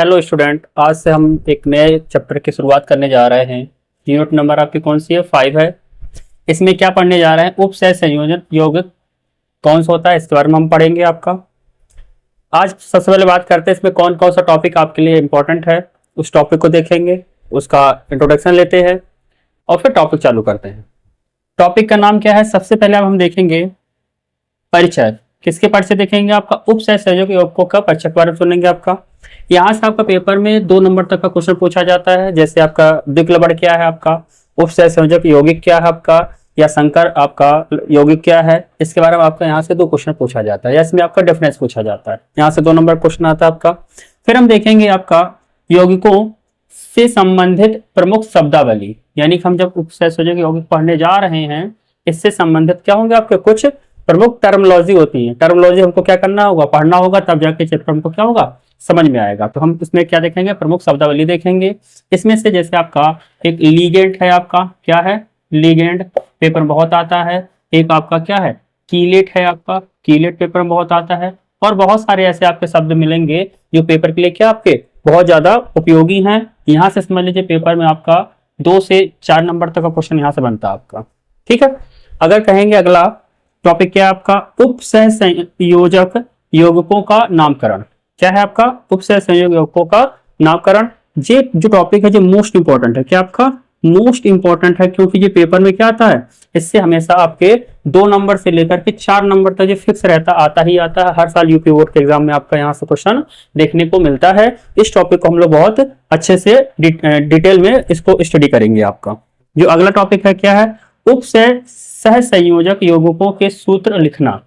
Hello student, आज से हम एक नए चैप्टर की शुरुआत करने जा रहे हैं। यूनिट नंबर आपकी कौन सी है? 5 है। इसमें क्या पढ़ने जा रहे हैं? उपसय संयोजन यौगिक कौन सा होता है, इसके बारे में हम पढ़ेंगे आपका। आज सबसे पहले बात करते हैं इसमें कौन कौन सा टॉपिक आपके लिए इंपॉर्टेंट है, उस टॉपिक को देखेंगे, उसका इंट्रोडक्शन लेते हैं और फिर टॉपिक चालू करते हैं। टॉपिक का नाम क्या है? सबसे पहले अब हम देखेंगे परिचय। किसके परिचय देखेंगे? आपका उपसय संयोजक यौगिकों का परिचय के बारे में सुनेंगे आपका। यहाँ से आपका पेपर में 2 नंबर तक का क्वेश्चन पूछा जाता है, जैसे आपका द्विक्लबड़ क्या है, आपका उपसय संयोजक यौगिक क्या है आपका, या संकर आपका यौगिक क्या है, इसके बारे में आपका यहाँ से 2 क्वेश्चन पूछा जाता है, या इसमें आपका डिफरेंस पूछा जाता है। यहाँ से 2 नंबर क्वेश्चन आता है आपका। फिर हम देखेंगे आपका यौगिकों से संबंधित प्रमुख शब्दावली, यानी कि हम जब उपसय संयोजक यौगिक पढ़ने जा रहे हैं, इससे संबंधित क्या होंगे आपके कुछ प्रमुख टर्मोलॉजी होती है। टर्मोलॉजी हमको क्या करना होगा, पढ़ना होगा, तब जाके चैप्टर हमको क्या होगा, समझ में आएगा। तो हम इसमें क्या देखेंगे, प्रमुख शब्दावली देखेंगे। इसमें से जैसे आपका एक लीगेंड है, आपका क्या है, लीगेंड पेपर में बहुत आता है। एक आपका क्या है, कीलेट है, आपका कीलेट पेपर में बहुत आता है। और बहुत सारे ऐसे आपके शब्द मिलेंगे जो पेपर के लिए क्या आपके बहुत ज्यादा उपयोगी हैं। यहाँ से समझ लीजिए पेपर में आपका 2 से 4 नंबर तक का क्वेश्चन यहाँ से बनता है आपका। ठीक है। अगर कहेंगे अगला टॉपिक क्या है आपका, उपसय संयोजक यौगिकों का नामकरण। क्या है आपका, उपसय संयोजक यौगिकों का नामकरण। ये जो टॉपिक है, ये मोस्ट इंपॉर्टेंट है। क्या आपका मोस्ट इंपॉर्टेंट है, क्योंकि ये पेपर में क्या आता है, इससे हमेशा आपके 2 नंबर से लेकर के 4 नंबर तक ये फिक्स रहता, आता ही आता है। हर साल यूपी बोर्ड के एग्जाम में आपका यहाँ से क्वेश्चन देखने को मिलता है। इस टॉपिक को हम लोग बहुत अच्छे से डिटेल में इसको स्टडी करेंगे आपका। जो अगला टॉपिक है क्या है, उपसय सह संयोजक यौगिकों के सूत्र लिखना।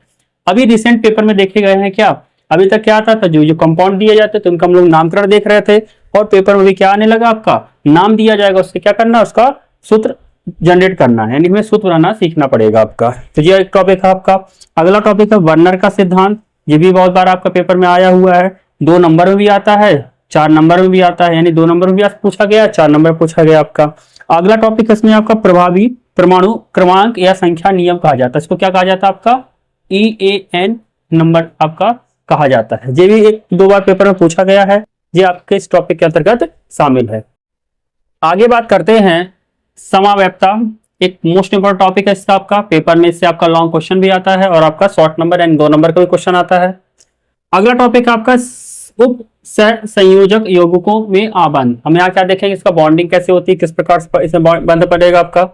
अभी रिसेंट पेपर में देखे गए हैं क्या, अभी तक क्या आता था, जो कंपाउंड दिए जाते थे उनका हम लोग नामकरण देख रहे थे, और पेपर में भी क्या आने लगा, आपका नाम दिया जाएगा, उससे क्या करना, उसका सूत्र जनरेट करना है, यानी हमें सूत्र बनाना सीखना पड़ेगा आपका। तो ये एक टॉपिक है आपका। अगला टॉपिक है वर्नर का सिद्धांत। ये भी बहुत बार आपका पेपर में आया हुआ है, 2 नंबर में भी आता है, 4 नंबर में भी आता है, यानी 2 नंबर में भी पूछा गया, 4 नंबर पूछा गया आपका। अगला टॉपिक इसमें आपका प्रभावी परमाणु क्रमांक या संख्या नियम कहा जाता है। इसको क्या कहा जाता है, आपका EAN नंबर आपका कहा जाता है। ये भी 1-2 बार पेपर में पूछा गया है, ये आपके इस टॉपिक के अंतर्गत शामिल है। आगे बात करते हैं समाव्यपता। एक मोस्ट इंपोर्टेंट टॉपिक है इसका आपका, पेपर में इससे आपका लॉन्ग क्वेश्चन भी आता है और आपका शॉर्ट नंबर यानी 2 नंबर का भी क्वेश्चन आता है। अगला टॉपिक आपका उपसय संयोजक यौगिकों में आबंध। हम यहाँ क्या देखेंगे, इसका बॉन्डिंग कैसे होती है, किस प्रकार से इसमें बंध पड़ेगा आपका।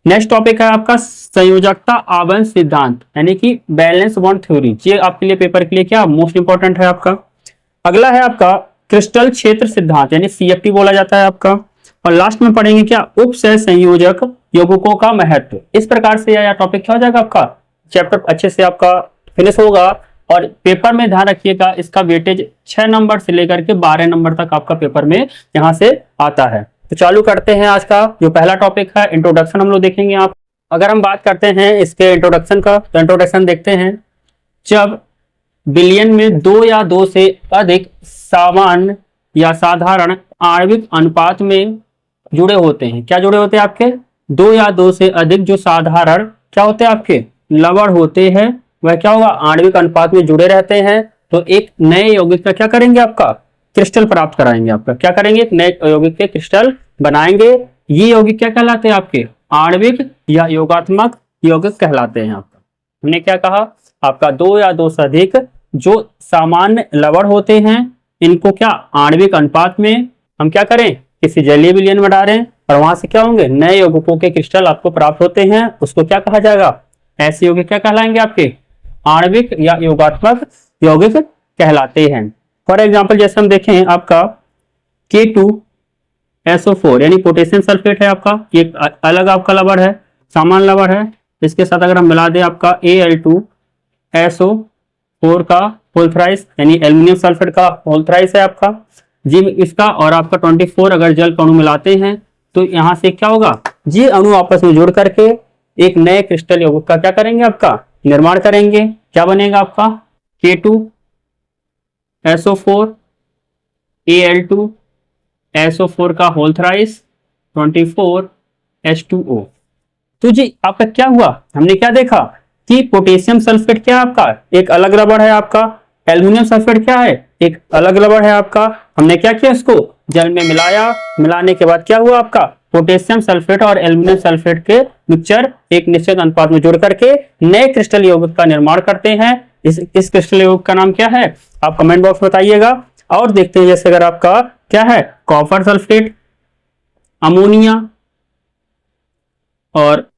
नेक्स्ट टॉपिक है आपका संयोजकता आबंध सिद्धांत, यानी कि बैलेंस बॉन्ड थ्योरी। ये आपके लिए पेपर के लिए क्या मोस्ट इंपॉर्टेंट है आपका। अगला है आपका क्रिस्टल क्षेत्र सिद्धांत, यानी CFT बोला जाता है आपका। और लास्ट में पढ़ेंगे क्या, उपसय संयोजक यौगिकों का महत्व। इस प्रकार से यह टॉपिक क्या हो जाएगा, आपका चैप्टर अच्छे से आपका फिनिश होगा। और पेपर में ध्यान रखिएगा, इसका वेटेज 6 नंबर से लेकर के 12 नंबर तक आपका पेपर में यहाँ से आता है। तो चालू करते हैं आज का जो पहला टॉपिक है, इंट्रोडक्शन हम लोग देखेंगे। आप अगर हम बात करते हैं इसके इंट्रोडक्शन का, तो इंट्रोडक्शन देखते हैं। जब बिलियन में 2 या 2 से अधिक सामान्य या साधारण आणविक अनुपात में जुड़े होते हैं। क्या जुड़े होते हैं आपके, 2 या 2 से अधिक जो साधारण क्या होते हैं आपके लवण होते हैं, वह क्या होगा, आणविक अनुपात में जुड़े रहते हैं। तो एक नए यौगिक का क्या करेंगे, आपका क्रिस्टल प्राप्त कराएंगे। आपका क्या करेंगे, एक नए यौगिक के क्रिस्टल बनाएंगे। ये यौगिक क्या कहलाते हैं, आपके आणविक या योगात्मक यौगिक कहलाते हैं। आपका हमने क्या कहा, आपका 2 या 2 से अधिक जो सामान्य लवण होते हैं, इनको क्या आणविक अनुपात में हम क्या करें, किसी जलीय विलयन में डालें, और वहां से क्या होंगे, नए यौगिकों के क्रिस्टल आपको प्राप्त होते हैं। उसको क्या कहा जाएगा, ऐसे यौगिक क्या कहलाएंगे, आपके आणविक या योगात्मक यौगिक कहलाते हैं। फॉर एग्जाम्पल जैसे हम देखें, आपका K2SO4 यानी पोटेशियम सल्फेट है आपका, ये अलग आपका लवण है, सामान्य लवण है। इसके साथ अगर हम मिला दें आपका Al2SO4 का होल थ्राइस, यानी एल्यूमिनियम सल्फेट का होल थ्राइस है आपका जी इसका, और आपका 24 अगर जल का अणु मिलाते हैं, तो यहाँ से क्या होगा, ये अणु आपस में जुड़ करके एक नए क्रिस्टल यौगिक का क्या करेंगे, आपका निर्माण करेंगे। क्या बनेगा आपका, K2SO4 Al2SO4 का होल थ्राइस 24H2O। तो जी आपका क्या हुआ, हमने क्या देखा कि पोटेशियम सल्फेट क्या आपका एक अलग लवण है आपका, एल्युमिनियम सल्फेट क्या है, एक अलग लवण है आपका। हमने क्या किया, इसको जल में मिलाया, मिलाने के बाद क्या हुआ आपका, पोटेशियम सल्फेट और एल्युमिनियम सल्फेट के मिक्सचर एक निश्चित अनुपात में जुड़ करके नए क्रिस्टल यौगिक का निर्माण करते हैं। इस क्रिस्टल यौगिक का नाम क्या है, आप कमेंट बॉक्स में बताइएगा। और देखते हैं, जैसे अगर आपका क्या है, कॉपर सल्फेट, अमोनिया और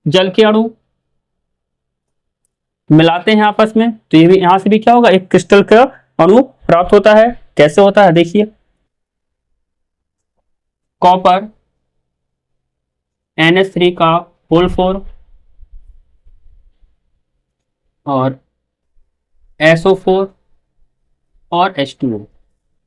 जल के अणु मिलाते हैं आपस में, तो ये भी यहां से भी क्या होगा, एक क्रिस्टल का अणु प्राप्त होता है। कैसे होता है देखिए, कॉपर NH3 का होल 4 और SO4 और H2O,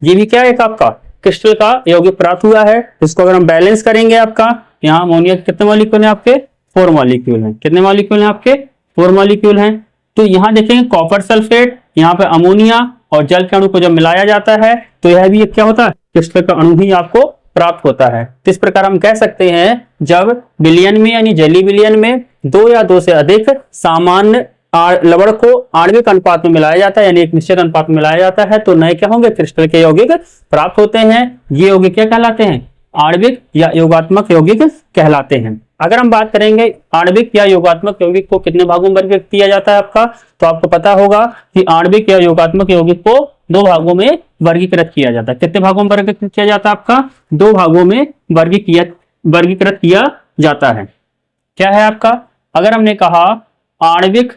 ये भी क्या है, एक आपका क्रिस्टल का यौगिक प्राप्त हुआ है। इसको अगर हम बैलेंस करेंगे, आपका यहाँ अमोनिया के कितने मॉलिक्यूल हैं आपके, 4 मॉलिक्यूल हैं। कितने मॉलिक्यूल हैं आपके, 4 मॉलिक्यूल हैं। तो यहाँ देखेंगे कॉपर सल्फेट, यहाँ पे अमोनिया और जल के अणु को जब मिलाया जाता है तो यह भी क्या होता है, क्रिस्टल का अणु ही आपको प्राप्त होता है। तो इस प्रकार हम कह सकते हैं, जब विलयन में यानी जलीय विलयन में 2 या 2 से अधिक सामान्य लवण को आणविक अनुपात में मिलाया जाता है, यानी एक निश्चित अनुपात में मिलाया जाता है, तो नए क्या होंगे, क्रिस्टल के यौगिक प्राप्त होते हैं। ये यौगिक क्या कहलाते हैं, आणविक या योगात्मक यौगिक कहलाते हैं। अगर हम बात करेंगे आणविक या योगात्मक यौगिक को कितने भागों में वर्गीकृत किया जाता है आपका, तो आपको पता होगा कि आणविक या योगात्मक यौगिक को 2 भागों में वर्गीकृत किया जाता है। कितने भागों में वर्गीकृत किया जाता है आपका, 2 भागों में वर्गीकृत किया जाता है। क्या है आपका, अगर हमने कहा आणविक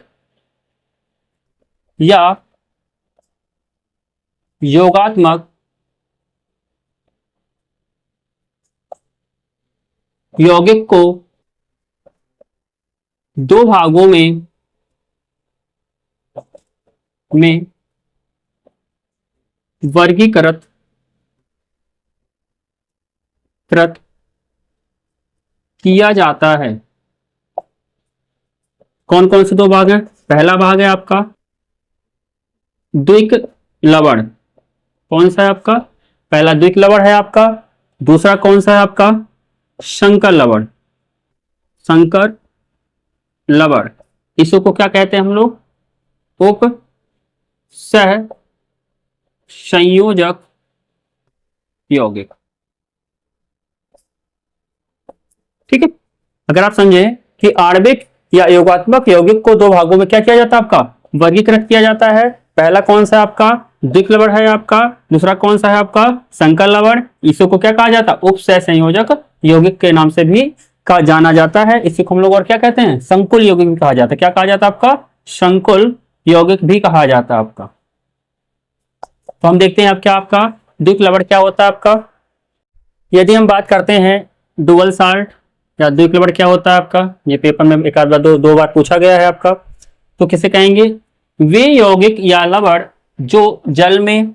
या योगात्मक यौगिक को 2 भागों में वर्गीकृत किया जाता है। कौन कौन से 2 भाग हैं, पहला भाग है आपका द्विक लवण। कौन सा है आपका, पहला द्विक लवण है आपका। दूसरा कौन सा है आपका, संकर लवण। संकर लवण, इसको क्या कहते हैं हम लोग, उप सह संयोजक यौगिक। ठीक है, अगर आप समझे कि आणविक या योगात्मक यौगिक को 2 भागों में क्या किया जाता है, आपका वर्गीकृत किया जाता है। पहला कौन सा आपका द्विक लवण है आपका, दूसरा कौन सा है आपका संकर लवण। इसको क्या कहा जाता है, उपसह संयोजक यौगिक के नाम से भी का जाना जाता है। इसी को हम लोग और क्या कहते हैं, संकुल यौगिक भी कहा जाता है। क्या कहा जाता है आपका, संकुल यौगिक भी कहा जाता है आपका। तो हम देखते हैं अब क्या आपका द्विक लवण क्या होता है आपका। यदि हम बात करते हैं डुअल साल्ट या द्विक लवण क्या होता है आपका, ये पेपर में एक आध बार दो बार पूछा गया है आपका। तो किसे कहेंगे, वे यौगिक या लवण जो जल में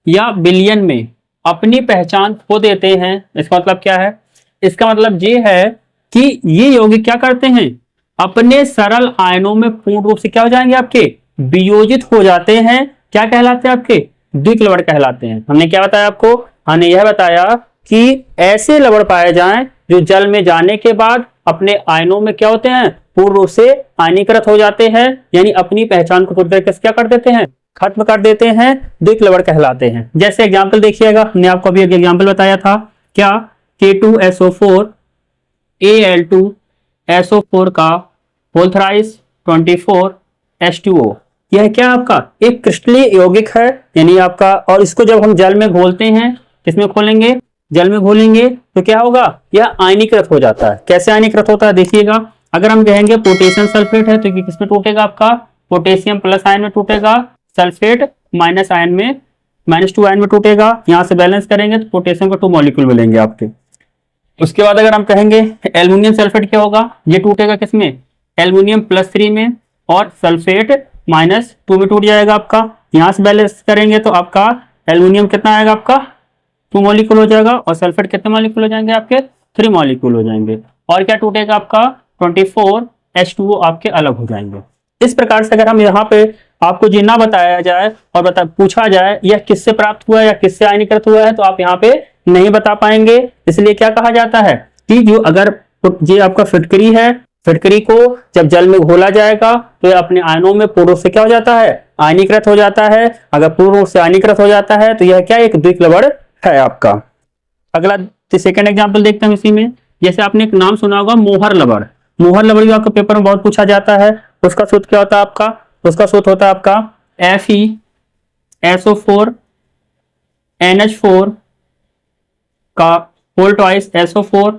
या विलयन में अपनी पहचान खो देते हैं। इसका मतलब क्या है, इसका मतलब ये है कि ये यौगिक क्या करते हैं, अपने सरल आयनों में पूर्ण रूप से क्या हो जाएंगे, आपके वियोजित हो जाते हैं। क्या कहलाते हैं, आपके द्विक लवण कहलाते हैं। हमने क्या बताया आपको, हमने यह बताया कि ऐसे लवण पाए जाएं जो जल में जाने के बाद अपने आयनों में क्या होते हैं, पूर्ण रूप से आयनीकृत हो जाते हैं, यानी अपनी पहचान को पूरी तरीके से क्या कर देते हैं, खत्म कर देते हैं, द्विक लवण कहलाते हैं। जैसे एग्जांपल देखिएगा, हमने आपको अभी एक एग्जांपल बताया था, क्या K2SO4 Al2SO4 का होल थ्राइस 24 H2O, यह क्या आपका एक क्रिस्टलीय यौगिक है, यानी आपका। और इसको जब हम जल में घोलते हैं, किसमें घोलेंगे, जल में घोलेंगे, तो क्या होगा, यह आयनीकृत हो जाता है। कैसे आयनीकृत होता है देखिएगा, अगर हम कहेंगे पोटेशियम सल्फेट है तो ये किसमें टूटेगा आपका, पोटेशियम प्लस आयन में टूटेगा, सल्फेट माइनस आयन में -2 आयन में टूटेगा। यहां से बैलेंस करेंगे तो पोटेशियम का 2 मॉलिक्यूल मिलेंगे आपके। उसके बाद अगर हम कहेंगे एल्युमिनियम सल्फेट क्या होगा, ये टूटेगा किसमें, एल्युमिनियम +3 में, और सल्फेट -2 में टूट जाएगा आपका। यहां से बैलेंस करेंगे तो आपका एल्युमिनियम कितना आएगा, आपका 2 मॉलिक्यूल हो जाएगा, और सल्फेट कितने मॉलिक्यूल हो जाएंगे आपके, 3 मॉलिक्यूल हो जाएंगे। और क्या टूटेगा आपका 24 H2O आपके अलग हो जाएंगे। इस प्रकार से अगर हम यहाँ पे आपको जी ना बताया जाए और पूछा जाए यह किससे प्राप्त हुआ है या किससे आयनीकृत हुआ है, तो आप यहाँ पे नहीं बता पाएंगे। इसलिए क्या कहा जाता है कि जो अगर ये आपका फिटकरी है, फिटकरी को जब जल में घोला जाएगा तो ये अपने आयनों में पूर्ण से क्या हो जाता है, आयनीकृत हो जाता है। अगर पूर्ण रूप से आयनीकृत हो जाता है तो यह क्या एक द्विक्लवड़ है आपका। अगला सेकंड एग्जांपल देखते हैं इसी में। जैसे आपने एक नाम सुना होगा मोहर लवड़। मोहर लवड़ भी आपका पेपर में बहुत पूछा जाता है। उसका सूत्र क्या होता है आपका, उसका सूत्र होता है आपका FeSO4 NH4 का whole twice SO4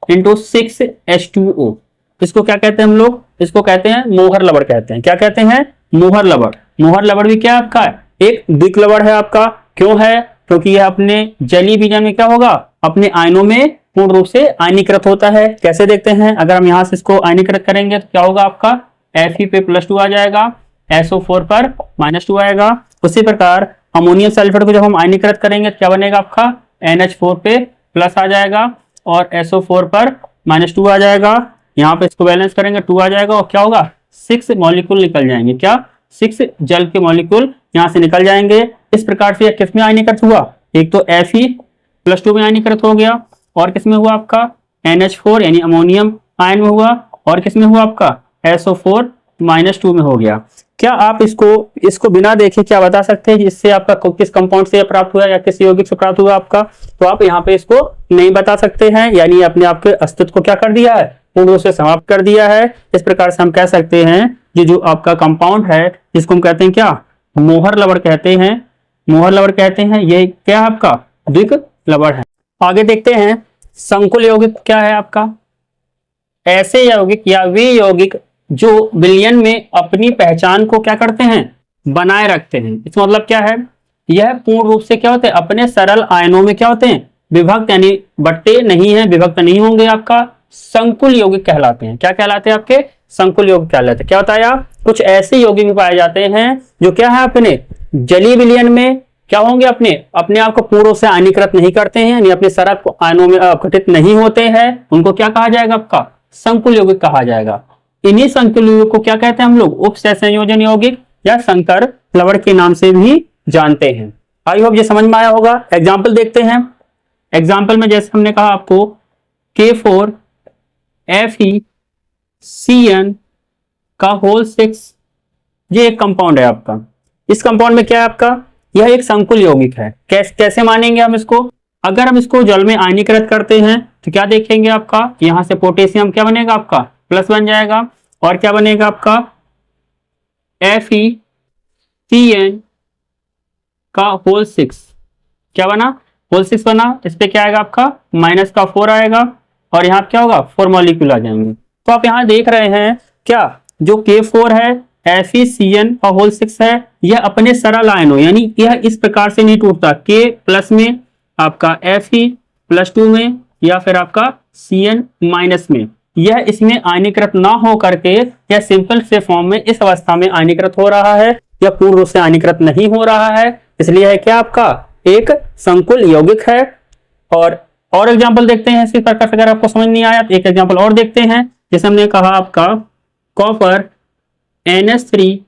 into 6H2O। इसको क्या कहते हैं हम लोग, इसको कहते हैं मोहर लवड़ कहते हैं। क्या कहते हैं, मोहर लवड़। मोहर लवड़ भी क्या है आपका एक द्विक्लवड़ है आपका। क्यों है, क्योंकि यह अपने जलीय विजन में क्या होगा, अपने आयनों में पूर्ण रूप से आयनीकृत होता है। कैसे देखते हैं, अगर हम यहां से इसको आयनीकृत करेंगे तो क्या होगा आपका Fe पे +2 आ जाएगा, SO4 पर -2 आएगा। उसी प्रकार अमोनियम सल्फेट को जब हम आयनीकृत करेंगे तो क्या बनेगा आपका NH4 पे प्लस आ जाएगा और SO4 पर -2 आ जाएगा। यहाँ पे इसको बैलेंस करेंगे 2 आ जाएगा और क्या होगा 6 मॉलिक्यूल निकल जाएंगे। क्या 6 जल के मॉलिक्यूल यहाँ से निकल जाएंगे। इस प्रकार से किस में आयनीकृत हुआ, एक तो Fe+2 में आयनीकृत हो गया और किस में हुआ आपका NH4 यानी अमोनियम आयन में हुआ और किस में हुआ आपका SO4 -2 में हो गया। क्या आप इसको बिना देखे क्या बता सकते हैं इससे आपका किस कंपाउंड से प्राप्त हुआ या किस यौगिक से प्राप्त हुआ आपका, तो आप यहाँ पे इसको नहीं बता सकते हैं, यानी अपने आपके अस्तित्व को क्या कर दिया है, पूर्ण रूप से समाप्त कर दिया है। इस प्रकार से हम कह सकते हैं कि जो आपका कंपाउंड है जिसको हम कहते हैं क्या मोहर लवड़ कहते हैं, मोहर लवड़ कहते हैं, ये क्या है आपका द्विक्लवड़ है। आगे देखते हैं संकुल यौगिक क्या है आपका, ऐसे यौगिक या वे यौगिक जो विलयन में अपनी पहचान को क्या करते हैं, बनाए रखते हैं। इसका मतलब क्या है, यह पूर्ण रूप से क्या होते हैं अपने सरल आयनों में क्या होते हैं विभक्त, यानी बट्टे नहीं है, विभक्त नहीं होंगे, आपका संकुल यौगिक कहलाते हैं। क्या कहलाते हैं आपके संकुल यौगिक कहलाते हैं। क्या होता है यार, कुछ ऐसे यौगिक भी पाए जाते हैं जो क्या है अपने जलीय विलयन में क्या होंगे अपने आप को पूर्ण रूप से आयनीकृत नहीं करते हैं, यानी अपने सरल आयनों में अपघटित नहीं होते हैं। उनको क्या कहा जाएगा आपका संकुल यौगिक कहा जाएगा। इन्हीं संकुल यौगिक को क्या कहते हैं हम लोग उपसहसंयोजन यौगिक या संकर लवड़ के नाम से भी जानते हैं। आई होप ये समझ में आया होगा। एग्जाम्पल देखते हैं। एग्जाम्पल में जैसे हमने कहा आपको K4FeCN का होल 6 ये एक कंपाउंड है आपका। इस कंपाउंड में क्या है आपका, यह एक संकुल यौगिक है। कैसे मानेंगे हम इसको, अगर हम इसको जल में आयनीकृत करते हैं तो क्या देखेंगे आपका, यहां से पोटेशियम क्या बनेगा आपका प्लस बन जाएगा और क्या बनेगा आपका FeCN का होल 6 क्या बना, होल 6 बना। इस पे क्या आएगा आपका -4 आएगा और यहाँ क्या होगा 4 मॉलिक्यूल आ जाएंगे। तो आप यहाँ देख रहे हैं क्या जो K4 है FeCN का होल 6 है, यह अपने सरल आयनों यानी यह इस प्रकार से नहीं टूटता, K प्लस में आपका Fe+2 में या फिर आपका Cn माइनस में, यह इसमें आयनीकृत ना हो करके यह सिंपल से फॉर्म में इस अवस्था में आयनीकृत हो रहा है, यह पूर्ण रूप से आयनीकृत नहीं हो रहा है, इसलिए है क्या आपका एक संकुल यौगिक है। और एग्जांपल देखते हैं इसी प्रकार से। अगर आपको समझ नहीं आया तो एक एग्जांपल और देखते हैं। जैसे हमने कहा आपका कॉपर NH3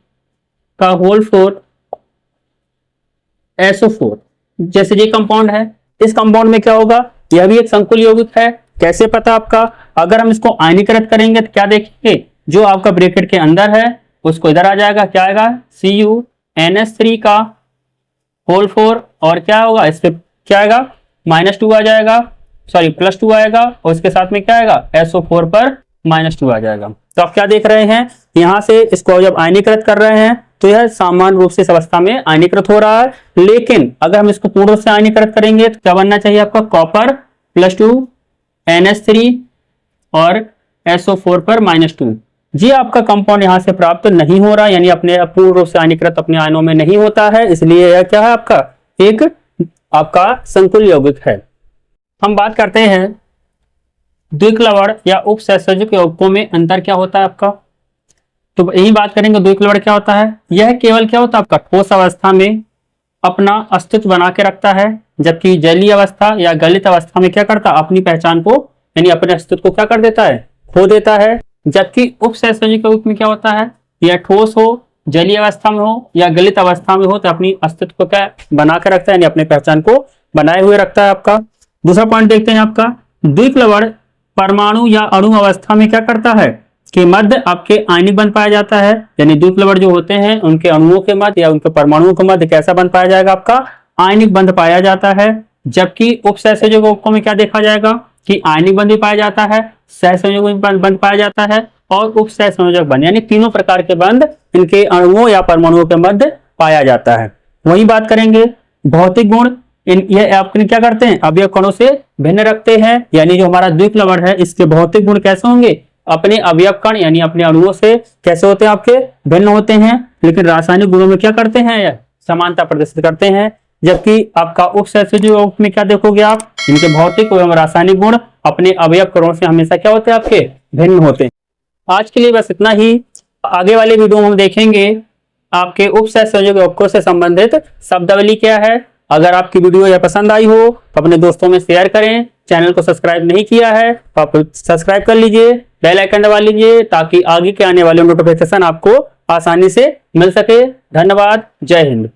का होल 4 SO4 जैसे ये कंपाउंड है। इस कंपाउंड में क्या होगा, यह भी एक संकुल यौगिक है। कैसे पता आपका, अगर हम इसको आयनीकृत करेंगे तो क्या देखेंगे, जो आपका ब्रैकेट के अंदर है उसको इधर आ जाएगा, क्या आएगा CuNH3 का होल 4 और क्या होगा इस पे क्या आएगा -2 आ जाएगा, सॉरी +2 आएगा और इसके साथ में क्या आएगा SO4 पर -2 आ जाएगा। तो आप क्या देख रहे हैं, यहां से इसको जब आयनीकृत कर रहे हैं तो यह सामान्य रूप से इस अवस्था में आयनीकृत हो रहा है। लेकिन अगर हम इसको पूर्ण रूप से आयनीकृत करेंगे तो क्या बनना चाहिए आपका कॉपर +2 NH3 और SO4 पर -2। जी आपका कंपाउंड यहां से प्राप्त नहीं हो रहा, यानी अपने पूर्ण रूप से आयनीकृत अपने आयनों में नहीं होता है, इसलिए यह क्या है आपका एक आपका संकुल यौगिक है। हम बात करते हैं द्विक्लवड़ या उपसहसंयोजक यौगिकों में अंतर क्या होता है आपका, तो यही बात करेंगे। द्विक्लवड़ क्या होता है, यह केवल क्या होता है आपका ठोस अवस्था में अपना अस्तित्व बना के रखता है, जबकि जलीय अवस्था या गलित अवस्था में क्या करता है अपनी पहचान को यानी अपने अस्तित्व को क्या कर देता है, खो देता है। जबकि उपसहसंयोजक यौगिक में क्या होता है, यह ठोस हो, जलीय अवस्था में हो या गलित अवस्था में हो तो अपनी अस्तित्व को क्या बना के रखता है, यानी अपनी पहचान को बनाए हुए रखता है आपका। दूसरा पॉइंट देखते हैं आपका, द्विक्लवड़ परमाणु या अणु अवस्था में क्या करता है, के मध्य आपके आयनिक बंध पाया जाता है, यानी द्विप्लवर जो होते हैं उनके अणुओं के मध्य या उनके परमाणुओं के मध्य कैसा बंध पाया जाएगा, आपका आयनिक बंध पाया जाता है। जबकि उपसहसंयोजकों में क्या देखा जाएगा कि आयनिक बंध भी पाया जाता है, सहसंयोजक बंध पाया जाता है और उपसहसंयोजक बंध, यानी तीनों प्रकार के बंध इनके अणुओं या परमाणुओं के मध्य पाया जाता है। वही बात करेंगे भौतिक गुण, ये आपके क्या करते हैं, अवयव कणों से भिन्न रखते हैं, यानी जो हमारा द्विप्लवर है इसके भौतिक गुण कैसे होंगे, अपने अवयव कण यानी अपने अणुओं से कैसे होते हैं, आपके भिन्न होते हैं। लेकिन रासायनिक गुणों में क्या करते हैं, यह समानता प्रदर्शित करते हैं। जबकि आपका उपसहसंयोजक में क्या देखोगे आप, इनके भौतिक एवं रासायनिक गुण अपने अवयव कणों से हमेशा क्या होते हैं, आपके भिन्न होते हैं। आज के लिए बस इतना ही। आगे वाले वीडियो में हम देखेंगे आपके उपसहसंयोजकों से संबंधित शब्दावली क्या है। अगर आपकी वीडियो यह पसंद आई हो तो अपने दोस्तों में शेयर करें। चैनल को सब्सक्राइब नहीं किया है तो आप सब्सक्राइब कर लीजिए, बेल आइकन दबा लीजिए ताकि आगे के आने वाले नोटिफिकेशन आपको आसानी से मिल सके। धन्यवाद। जय हिंद।